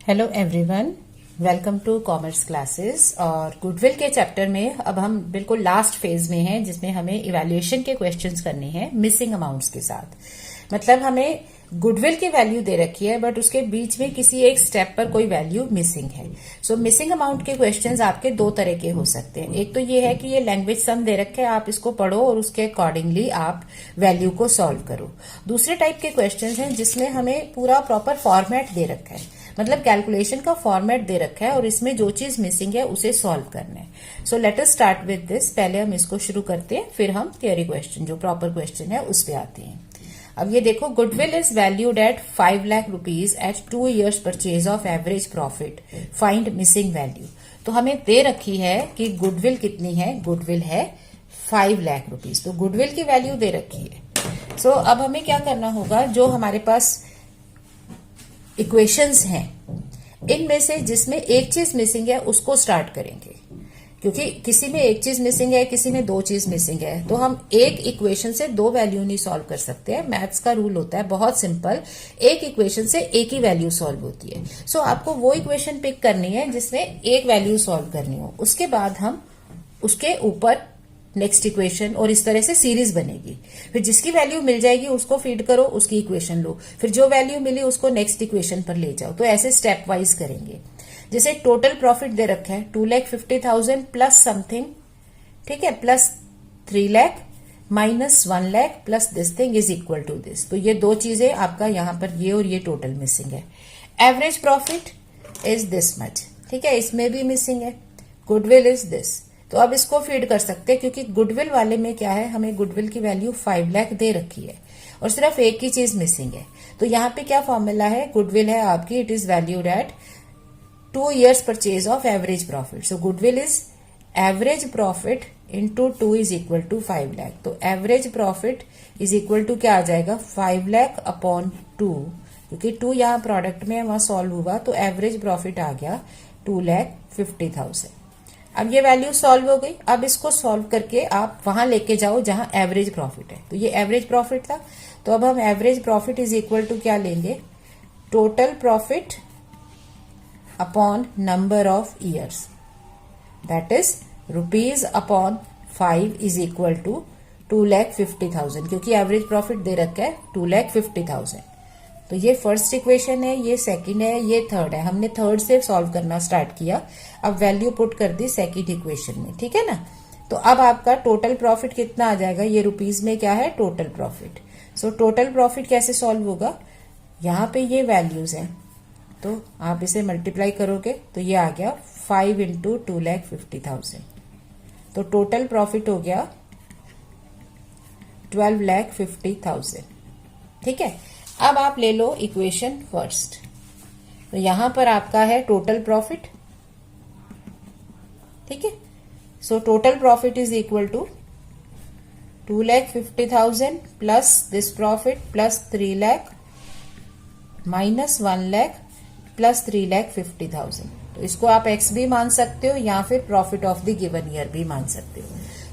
Hello everyone, welcome to commerce classes. और goodwill के chapter में अब हम बिल्कुल लास्ट फेज में हैं, जिसमें हमें इवैल्यूएशन के क्वेश्चंस करने हैं मिसिंग अमाउंट्स के साथ। मतलब हमें गुडविल की वैल्यू दे रखी है, बट उसके बीच में किसी एक स्टेप पर कोई वैल्यू मिसिंग है। सो मिसिंग अमाउंट के क्वेश्चंस आपके दो तरह के हो सकते हैं। एक तो ये है कि ये लैंग्वेज सम दे रखे है, आप इसको पढ़ो और उसके अकॉर्डिंगली आप वैल्यू को सॉल्व करो। दूसरे टाइप के क्वेश्चंस हैं जिसमें हमें पूरा प्रॉपर फॉर्मेट दे रखा है, मतलब कैलकुलेशन का फॉर्मेट दे रखा है और इसमें जो चीज मिसिंग है उसे सॉल्व करना है। So let us start with this. पहले हम इसको शुरू करते हैं, फिर हम थियरी क्वेश्चन जो प्रॉपर क्वेश्चन है उस पे आते हैं। अब ये देखो, goodwill is valued at 5 lakh rupees at 2 years purchase of average profit, find missing value. तो हमें दे रखी है कि गुडविल कितनी है, गुडविल है 5 लाख रुपीज। तो गुडविल की वैल्यू दे रखी है। सो अब हमें क्या करना होगा, जो हमारे पास इक्वेशंस हैं इनमें से जिसमें एक चीज मिसिंग है उसको स्टार्ट करेंगे, क्योंकि किसी में एक चीज मिसिंग है, किसी में दो चीज मिसिंग है। तो हम एक इक्वेशन से दो वैल्यू नहीं सॉल्व कर सकते हैं। मैथ्स का रूल होता है बहुत सिंपल, एक इक्वेशन से एक ही वैल्यू सॉल्व होती है। सो आपको वो इक्वेशन पिक करनी है जिसमें एक वैल्यू सॉल्व करनी हो, उसके बाद हम उसके ऊपर नेक्स्ट इक्वेशन, और इस तरह से सीरीज बनेगी। फिर जिसकी वैल्यू मिल जाएगी उसको फीड करो, उसकी इक्वेशन लो, फिर जो वैल्यू मिली उसको नेक्स्ट इक्वेशन पर ले जाओ। तो ऐसे स्टेप वाइज करेंगे। जैसे टोटल प्रॉफिट दे रखा है 2,50,000 प्लस समथिंग, ठीक है, plus 3 lakh minus 1 lakh plus this thing is equal to this. तो ये दो चीजें आपका यहां पर ये और ये टोटल मिसिंग है। Average profit is this much, ठीक है, इसमें भी मिसिंग है। Goodwill is this. तो अब इसको फीड कर सकते हैं, क्योंकि गुडविल वाले में क्या है, हमें गुडविल की वैल्यू 5 लाख दे रखी है और सिर्फ एक ही चीज मिसिंग है। तो यहाँ पे क्या फॉर्मूला है, गुडविल है आपकी, it is valued at 2 years purchase of average profit. So goodwill is average profit into 2 is equal to 5 lakh. तो average profit is equal to क्या आ जाएगा, 5 लाख अपॉन 2, क्योंकि 2 यहाँ प्रोडक्ट में वहां सॉल्व हुआ, तो एवरेज प्रॉफिट आ गया 2,50,000। अब ये वैल्यू सॉल्व हो गई। अब इसको सॉल्व करके आप वहां लेके जाओ जहां एवरेज प्रॉफिट है। तो ये एवरेज प्रॉफिट था, तो अब हम average profit is equal to क्या लेंगे, total profit upon number of years, that is rupees upon 5 is equal to 2,50,000, क्योंकि एवरेज प्रॉफिट दे रखा है 2,50,000। तो ये फर्स्ट इक्वेशन है, ये सेकंड है, ये थर्ड है। हमने थर्ड से सॉल्व करना स्टार्ट किया, अब वैल्यू पुट कर दी सेकंड इक्वेशन में, ठीक है ना। तो अब आपका टोटल प्रॉफिट कितना आ जाएगा, ये रुपीज में क्या है, टोटल प्रॉफिट। सो टोटल प्रॉफिट कैसे सॉल्व होगा, यहाँ पे ये वैल्यूज हैं, तो आप इसे मल्टीप्लाई करोगे तो ये आ गया 5 इंटू 2,50,000। तो टोटल प्रॉफिट हो गया 12,50,000, ठीक है। अब आप ले लो इक्वेशन फर्स्ट। तो यहां पर आपका है टोटल प्रॉफिट, ठीक है। So total profit is equal to 2,50,000 plus this profit plus 3 lakh minus 1 lakh plus 3,50,000। तो इसको आप एक्स भी मान सकते हो या फिर profit of the given year भी मान सकते हो।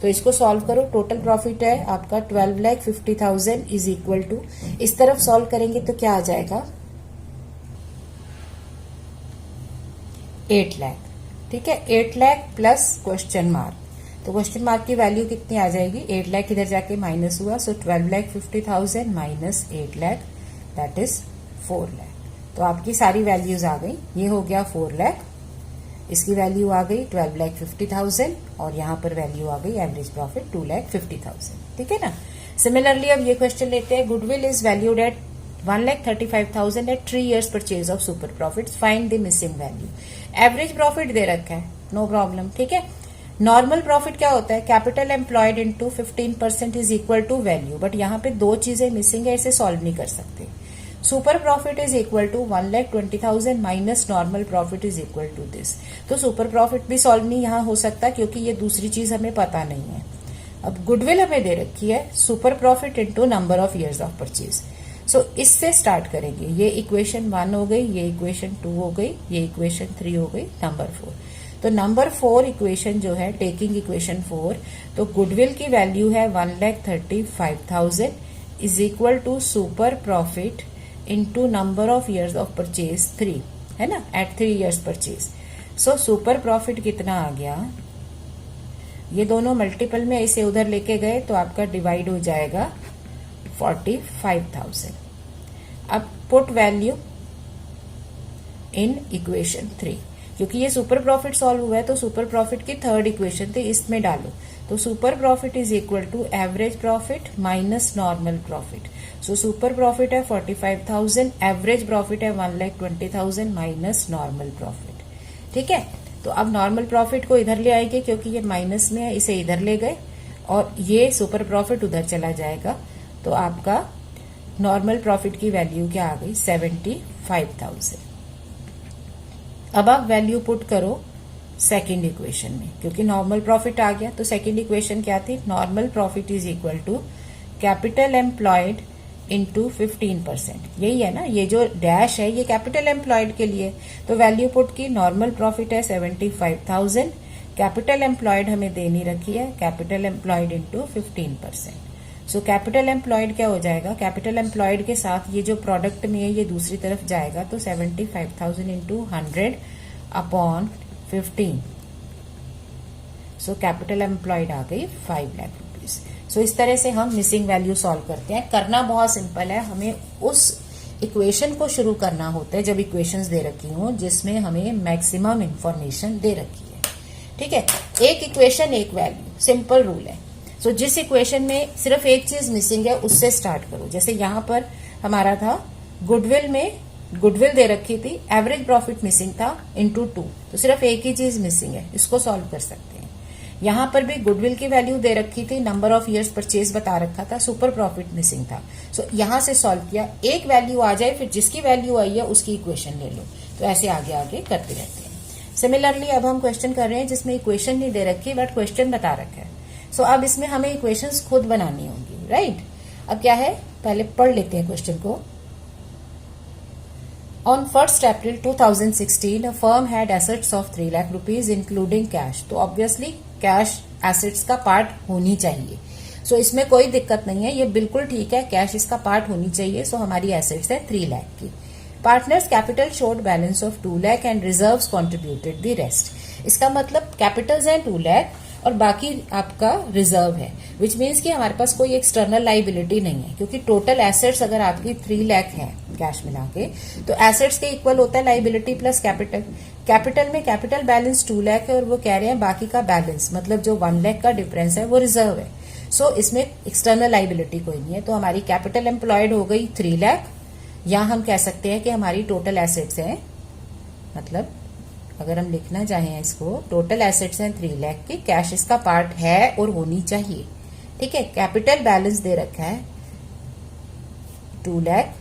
तो इसको सॉल्व करो। टोटल प्रॉफिट है आपका 12,50,000 इज इक्वल टू, इस तरफ सॉल्व करेंगे तो क्या आ जाएगा, 8 लाख, ठीक है। 8 लाख प्लस क्वेश्चन मार्क, तो क्वेश्चन मार्क की वैल्यू कितनी आ जाएगी, 8 लाख इधर जाके माइनस हुआ, सो 12,50,000 minus 8 lakh that is 4 lakh. तो आपकी सारी वैल्यूज आ गई। ये हो गया 4 लाख, इसकी वैल्यू आ गई 12,50,000 और यहां पर वैल्यू आ गई एवरेज प्रॉफिट 2,50,000, ठीक है ना। सिमिलरली अब ये क्वेश्चन लेते हैं, goodwill is valued at 1,35,000 at 3 years purchase of super profit, find the missing value. Average profit दे रखा है, नो प्रॉब्लम, ठीक है। नॉर्मल प्रॉफिट क्या होता है, capital employed into 15% is equal to value, but यहाँ पे दो चीजें मिसिंग है, इसे सॉल्व नहीं कर सकते। Super profit is equal to 1,20,000 minus normal profit is equal to this. तो सुपर प्रॉफिट भी सॉल्व नहीं यहां हो सकता, क्योंकि ये दूसरी चीज हमें पता नहीं है। अब गुडविल हमें दे रखी है super profit into number of years of purchase. So इससे स्टार्ट करेंगे। ये इक्वेशन 1 हो गई, ये इक्वेशन 2 हो गई, ये इक्वेशन 3 हो गई, नंबर 4। तो नंबर 4 इक्वेशन जो है, टेकिंग इक्वेशन 4, तो गुडविल की वैल्यू है 1,35,000 is equal to super profit into number of years of purchase 3। है ना, at 3 years purchase. So super profit कितना आ गया, ये दोनों मल्टीपल में इसे उधर लेके गए तो आपका डिवाइड हो जाएगा 45,000। अब पुट वैल्यू इन इक्वेशन 3, क्योंकि ये सुपर प्रॉफिट सॉल्व हुआ है तो सुपर प्रॉफिट की थर्ड इक्वेशन थी, इसमें डालो। तो super profit is equal to average profit minus normal profit. So super profit है 45,000, एवरेज प्रॉफिट है 1,20,000 माइनस नॉर्मल प्रॉफिट। ठीक है, तो अब नॉर्मल प्रॉफिट को इधर ले आएंगे क्योंकि ये माइनस में है, इसे इधर ले गए और ये सुपर प्रॉफिट उधर चला जाएगा। तो आपका नॉर्मल प्रॉफिट की वैल्यू क्या आ गई, 75,000। अब आप वैल्यू पुट करो सेकेंड इक्वेशन में, क्योंकि नॉर्मल प्रॉफिट आ गया। तो सेकेंड इक्वेशन क्या थी, normal profit is equal to capital employed into 15%। यही है ना, ये जो डैश है ये कैपिटल एम्प्लॉयड के लिए। तो वैल्यू पुट की, नॉर्मल प्रॉफिट है 75,000, कैपिटल एम्प्लॉयड हमें देनी रखी है, capital employed into 15%। So capital employed क्या हो जाएगा, कैपिटल एम्प्लॉयड के साथ ये जो प्रोडक्ट में है ये दूसरी तरफ जाएगा, तो 75,000 into 100 upon 15। So capital employed आ गई 5 लाख रुपीज। सो इस तरह से हम मिसिंग वैल्यू सॉल्व करते हैं। करना बहुत सिंपल है, हमें उस इक्वेशन को शुरू करना होता है जब इक्वेशंस दे रखी हों जिसमें हमें मैक्सिमम इंफॉर्मेशन दे रखी है। ठीक है, एक इक्वेशन एक वैल्यू, सिंपल रूल है। सो जिस इक्वेशन में सिर्फ एक चीज मिसिंग है उससे स्टार्ट करो। जैसे यहां पर हमारा था गुडविल में, गुडविल दे रखी थी, एवरेज प्रॉफिट मिसिंग था इंटू 2, तो सिर्फ एक ही चीज मिसिंग है, इसको सॉल्व कर सकते हैं। यहां पर भी गुडविल की वैल्यू दे रखी थी, नंबर ऑफ इयर्स परचेज बता रखा था, सुपर प्रॉफिट मिसिंग था। सो यहां से सॉल्व किया, एक वैल्यू आ जाए फिर जिसकी वैल्यू आई है उसकी इक्वेशन ले लो। तो ऐसे आगे आगे करते रहते हैं। सिमिलरली अब हम क्वेश्चन कर रहे हैं जिसमें इक्वेशन नहीं दे रखी बट क्वेश्चन बता रखा है। सो अब इसमें हमें इक्वेशंस खुद बनानी होंगी, राइट। अब क्या है, पहले पढ़ लेते हैं क्वेश्चन को। On 1st April 2016, a firm had assets of 3 lakh rupees including cash. तो obviously कैश एसेट्स का पार्ट होनी चाहिए। सो इसमें कोई दिक्कत नहीं है, ये बिल्कुल ठीक है, कैश इसका पार्ट होनी चाहिए। सो हमारी एसेट्स है 3 लाख की। Partners capital showed balance of 2 lakh and reserves contributed the rest. इसका मतलब कैपिटल्स हैं 2 लाख और बाकी आपका रिजर्व है, विच मीन्स कि हमारे पास कोई एक्सटर्नल लाइबिलिटी नहीं है, क्योंकि टोटल एसेट्स अगर आपकी 3 लाख है कैश मिला के, तो एसेट्स के इक्वल होता है लाइबिलिटी प्लस कैपिटल। कैपिटल में कैपिटल बैलेंस 2 लाख है और वो कह रहे हैं बाकी का बैलेंस मतलब जो 1 लाख का डिफरेंस है वो रिजर्व है। सो इसमें एक्सटर्नल लाइबिलिटी कोई नहीं है, तो हमारी कैपिटल एम्प्लॉयड हो गई 3 लाख, या हम कह सकते हैं कि हमारी टोटल एसेट्स हैं, मतलब अगर हम लिखना चाहें इसको, टोटल एसेट्स हैं 3 लाख की, कैश इसका पार्ट है और होनी चाहिए। ठीक है, कैपिटल बैलेंस दे रखा है 2 लाख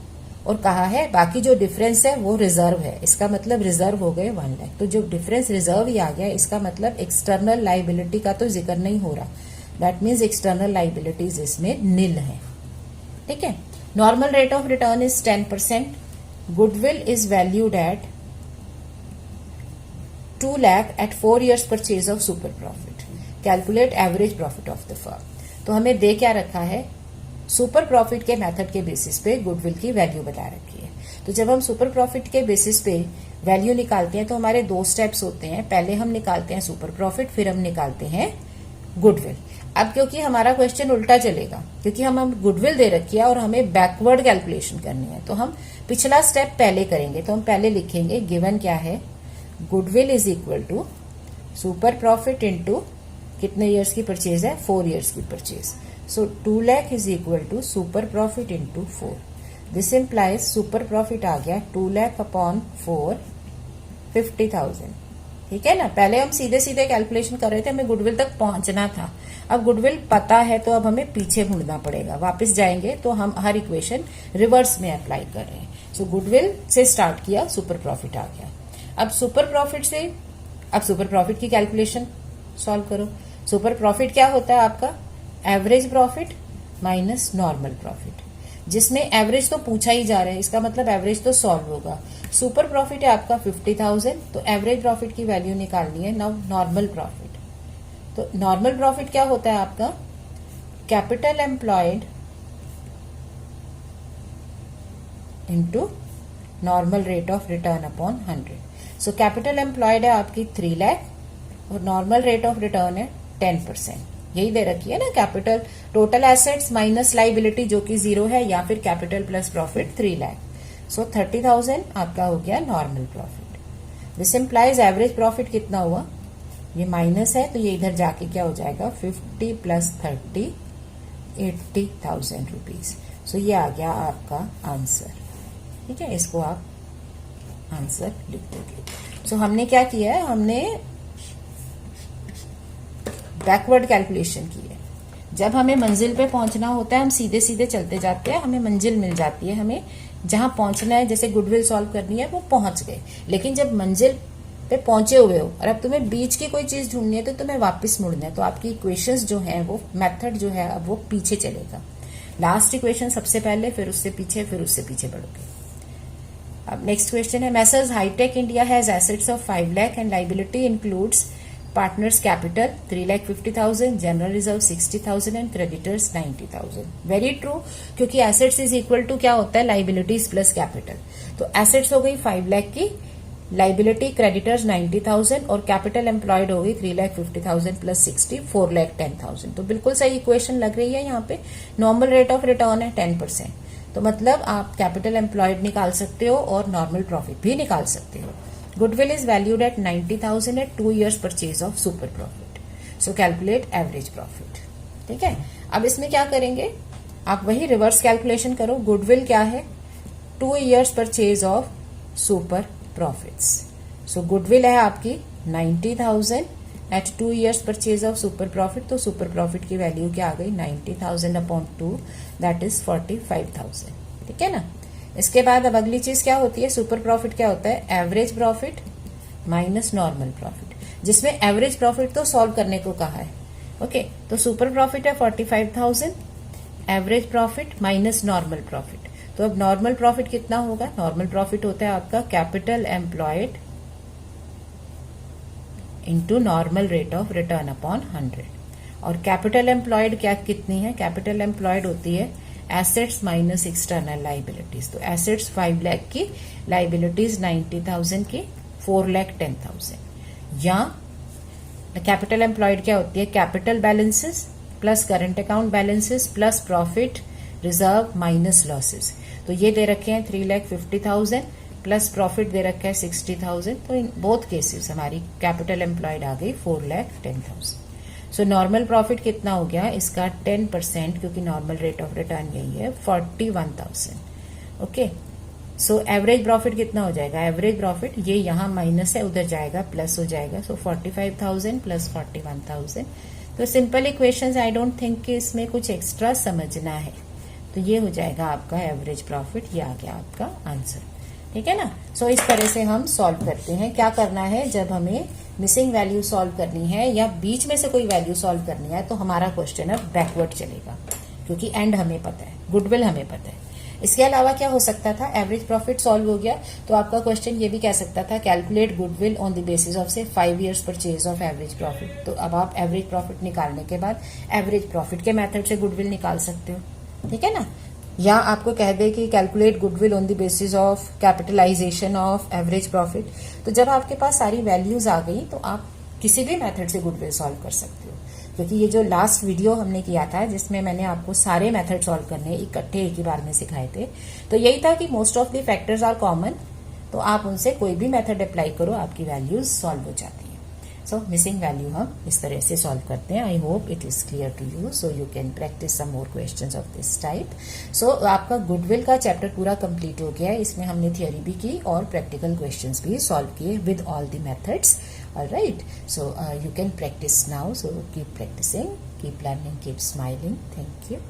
और कहा है बाकी जो डिफरेंस है वो रिजर्व है, इसका मतलब रिजर्व हो गए 1 लाख। तो जो डिफरेंस रिजर्व ही आ गया, इसका मतलब एक्सटर्नल लाइबिलिटी का तो जिक्र नहीं हो रहा, दैट मीन्स एक्सटर्नल लाइबिलिटीज इसमें नील है। ठीक है, normal rate of return is 10%, goodwill is valued at 2 lakh at 4 years purchase of super profit. Calculate average profit of the firm. तो हमें दे क्या रखा है, सुपर प्रॉफिट के मेथड के बेसिस पे गुडविल की वैल्यू बता रखी है। तो जब हम सुपर प्रॉफिट के बेसिस पे वैल्यू निकालते हैं तो हमारे 2 स्टेप्स होते हैं, पहले हम निकालते हैं सुपर प्रॉफिट, फिर हम निकालते हैं गुडविल। अब क्योंकि हमारा क्वेश्चन उल्टा चलेगा, क्योंकि हम गुडविल दे रखी है और हमें बैकवर्ड कैलकुलेशन करनी है, तो हम पिछला स्टेप पहले करेंगे। तो हम पहले लिखेंगे गिवन क्या है, goodwill is equal to super profit into कितने ईयर्स की परचेज है, 4 ईयर्स की purchase. So 2 lakh is equal to super profit into 4। This implies super profit आ गया 2 लाख अपॉन 4, 50,000। ठीक है ना, पहले हम सीधे सीधे कैलकुलेशन कर रहे थे, हमें गुडविल तक पहुंचना था। अब गुडविल पता है तो अब हमें पीछे मुड़ना पड़ेगा, वापस जाएंगे तो हम हर इक्वेशन रिवर्स में अप्लाई कर रहे हैं। सो गुडविल से स्टार्ट किया, सुपर प्रॉफिट आ गया। अब सुपर प्रॉफिट से, अब सुपर प्रॉफिट की कैलकुलेशन सॉल्व करो। सुपर प्रॉफिट क्या होता है आपका, average profit minus normal profit, जिसमें एवरेज तो पूछा ही जा रहा है, इसका मतलब एवरेज तो सॉल्व होगा। सुपर प्रॉफिट है आपका 50,000, तो एवरेज प्रॉफिट की वैल्यू निकालनी है। नाउ नॉर्मल प्रॉफिट, तो नॉर्मल प्रॉफिट क्या होता है आपका, capital employed into normal rate of return upon 100। So capital employed है आपकी 3 लाख और नॉर्मल रेट ऑफ रिटर्न है 10%। यही दे रखी है ना, capital total assets minus liability जो कि 0 है, या फिर कैपिटल प्लस प्रॉफिट 3 लाख। सो 30,000 आपका हो गया normal profit. This implies average profit कितना हुआ, ये माइनस है तो ये इधर जाके क्या हो जाएगा 50 प्लस 30 80,000 रुपीज। सो ये आ गया आपका आंसर। ठीक है, इसको आप आंसर लिख दोगे। सो हमने क्या किया है, हमने बैकवर्ड कैलकुलेशन की है। जब हमें मंजिल पे पहुंचना होता है हम सीधे सीधे चलते जाते हैं, हमें मंजिल मिल जाती है, हमें जहां पहुंचना है जैसे गुडविल सॉल्व करनी है वो पहुंच गए। लेकिन जब मंजिल पे पहुंचे हुए हो और अब तुम्हें बीच की कोई चीज ढूंढनी है तो तुम्हें वापस मुड़ना है, तो आपकी इक्वेशंस जो है वो मेथड जो है अब वो पीछे चलेगा। लास्ट इक्वेशन सबसे पहले, फिर उससे पीछे, फिर उससे पीछे बढ़ोगे। अब नेक्स्ट क्वेश्चन है, Messrs Hitech India has assets of 5 lakh and liability includes partners capital 3,50,000, general reserve 60,000 and creditors 90,000। Very true, क्योंकि एसेट्स इज इक्वल टू क्या होता है, लाइबिलिटीज प्लस कैपिटल। तो एसेट्स हो गई 5 लाख की, लाइबिलिटी क्रेडिटर्स 90,000 और कैपिटल एम्प्लॉयड हो गई 3,50,000 प्लस 60 4,10,000। तो बिल्कुल सही इक्वेशन लग रही है यहाँ पे। नॉर्मल रेट ऑफ रिटर्न है 10%, तो मतलब आप कैपिटल एम्प्लॉयड निकाल सकते हो और नॉर्मल प्रॉफिट भी निकाल सकते हो। Goodwill is valued at 90,000 at 2 years purchase of super profit. So calculate average profit. ठीक है, अब इसमें क्या करेंगे, आप वही रिवर्स कैलकुलेशन करो। गुडविल क्या है, 2 years purchase of super profits. So goodwill है आपकी 90,000 at 2 years purchase of super profit. तो सुपर प्रॉफिट की वैल्यू क्या आ गई, 90,000 अपॉन 2 दैट इज 45,000। ठीक है ना। इसके बाद अब अगली चीज क्या होती है, सुपर प्रॉफिट क्या होता है, average profit minus normal profit, जिसमें एवरेज प्रॉफिट तो सॉल्व करने को कहा है। ओके, तो सुपर प्रॉफिट है 45,000, average profit minus normal profit. तो अब नॉर्मल प्रॉफिट कितना होगा, नॉर्मल प्रॉफिट होता है आपका capital employed into normal rate of return upon 100। और कैपिटल एम्प्लॉयड क्या कितनी है, कैपिटल एम्प्लॉयड होती है एसेट्स माइनस एक्सटर्नल लाइबिलिटीज। तो एसेट्स 5 लाख की, लाइबिलिटीज 90,000 की, 4,10,000। या कैपिटल एम्प्लॉयड क्या होती है, capital balances plus current account balances plus profit reserve minus losses. तो ये दे रखे हैं 3,50,000 प्लस प्रॉफिट दे रखा है 60,000। तो इन बोथ केसेस हमारी कैपिटल एम्प्लॉयड आ गई 4,10,000। सो नॉर्मल प्रॉफिट कितना हो गया इसका 10%, क्योंकि नॉर्मल रेट ऑफ रिटर्न यही है 41,000। ओके, सो एवरेज प्रॉफिट कितना हो जाएगा, एवरेज प्रॉफिट ये यहाँ माइनस है उधर जाएगा प्लस हो जाएगा। सो 45,000 प्लस 41,000। तो simple equations, I don't think कि इसमें कुछ एक्स्ट्रा समझना है। तो ये हो जाएगा आपका एवरेज प्रॉफिट, ये आ गया आपका आंसर। ठीक है ना। सो इस तरह से हम सॉल्व करते हैं। क्या करना है, जब हमें मिसिंग वैल्यू सॉल्व करनी है या बीच में से कोई वैल्यू सॉल्व करनी है तो हमारा क्वेश्चन अब बैकवर्ड चलेगा, क्योंकि एंड हमें पता है, गुडविल हमें पता है। इसके अलावा क्या हो सकता था, एवरेज प्रॉफिट सॉल्व हो गया तो आपका क्वेश्चन ये भी कह सकता था calculate goodwill on the basis of से 5 years purchase of average profit. तो अब आप एवरेज प्रॉफिट निकालने के बाद एवरेज प्रॉफिट के मेथड से गुडविल निकाल सकते हो। ठीक है ना। या आपको कह दे कि calculate goodwill on the basis of capitalisation of average profit. तो जब आपके पास सारी वैल्यूज आ गई तो आप किसी भी मेथड से गुडविल सॉल्व कर सकते हो, क्योंकि ये जो लास्ट वीडियो हमने किया था जिसमें मैंने आपको सारे मेथड सॉल्व करने इकट्ठे एक ही बार में सिखाए थे, तो यही था कि most of the factors are common, तो आप उनसे कोई भी मेथड अप्लाई करो आपकी वैल्यूज सॉल्व हो जाती है। सो मिसिंग वैल्यू हम इस तरह से सॉल्व करते हैं। I hope it is clear to you, so you can practice some more questions of this type. So आपका गुडविल का चैप्टर पूरा कंप्लीट हो गया है। इसमें हमने थियोरी भी की और प्रैक्टिकल क्वेश्चंस भी सॉल्व किए with all the methods. Alright, so you can practice now, so keep practicing, keep learning, keep smiling. Thank you.